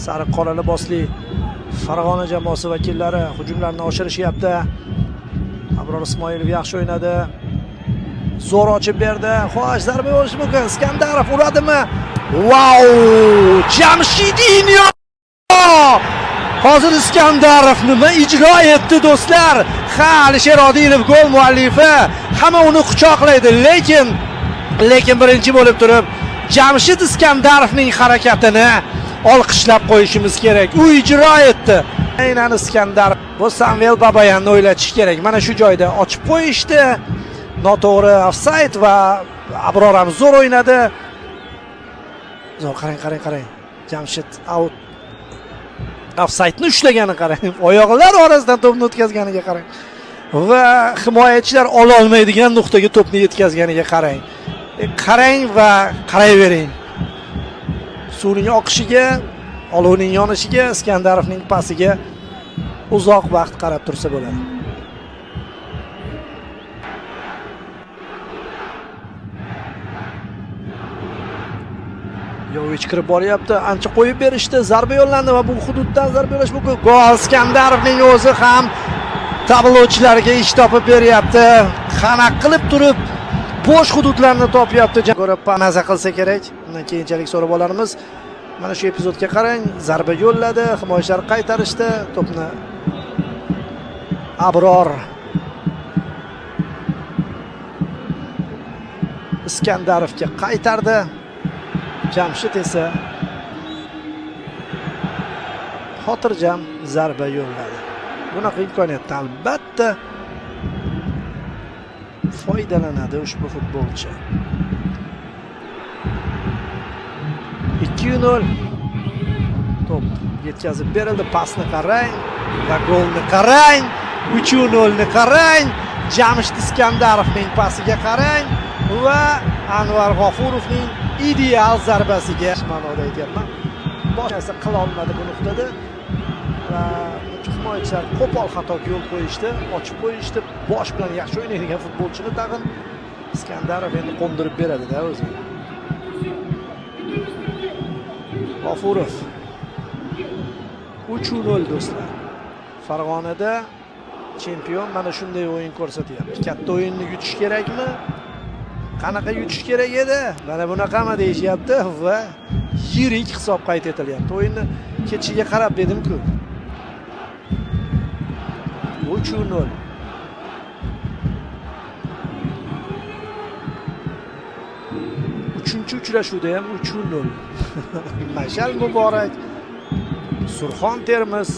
Sariq qora libosli Farg'ona jamoasi vakillari hujumlarni oshirishyapti. Abror Ismoilov yaxshi o'ynadi. Zo'r ochib berdi. Xo'sh, zarba bo'lishi mumkin. Iskandarov uradimi? Vau! Jamshidinho! Hozir Iskandarov nima ijro etdi do'stlar? Ha, Alisher Odilov gol muallifi. Hamma uni quchoqlaydi, lekin birinchi bo'lib turib Jamshid Iskandarovning harakatini olqishlab qo'yishimiz kerak. U ijro etdi. Aynan Iskandarov. Bu Samuel Babayanni o'ylatish kerak. Mana shu joyda ochib qo'yishdi. Noto'g'ri ofsayd va Abror ham zo'r o'ynadi. Zo'r, qarang. Jamshid out. Ofsaydni ushlagani qarang. Oyoqlar orasidan to'pni o'tkazganiga qarang. Va himoyachilar ola olmaydigan nuqtaga to'pni yetkazganiga qarang. Qarang va qarayvering. Suvning oqishiga, olovning yonishiga, Iskandarovning pasiga uzoq vaqt qarab tursa bo'ladi. Yovich kirib boryapti, ancha qo'yib berishdi, zarba yo'llandi va bu hududdan zarba yo'llash mumkin. Gol, Iskandarovning o'zi ham tablochilarga ish topib beryapti. Qanaqa qilib turib bo'sh hududlarni topyapti. Ko'rib maza qilsa kerak. Undan keyinchalik so'rab olamiz. Mana shu epizodga qarang, zarba yo'lladi, himoyachilar qaytarishdi, to'pni Abror Iskandarovga qaytardi. Jamshid esa xotirjam zarba yo'lladi. Bunaqa imkoniyatdan albatta foydalanadi ushbu futbolchi. 2-0. To'p yetkazib berildi, pasni qarang va golni qarang. 3-0 ni qarang. Jamshid Iskandarovning pasiga qarang va Anvar G'ofurovning ideal zarbasiga ma'noda aytyapman. Boshqa qila olmadi bu nuqtada va himoyachilar qo'pol xatoga yo'l qo'yishdi, ochib qo'yishdi. Bosh bilan yaxshi o'ynaydigan futbolchini tag'in Iskandarov endi qo'ndirib beradi-da o'zi. G'ofurov 3-0 do'stlar. Farg'onada chempion mana shunday o'yin ko'rsatyapti. Katta o'yinni yutish kerakmi? Qanaqa yutish kerak edi? Mana bunaqami deyishyapti va yirik hisob qayd etilyapti. O'yinni ketishiga qarab dedim-ku. 3-0. Uchinchi uchrashuvda ham 3-0. Mashal Muborak, Surxon Termiz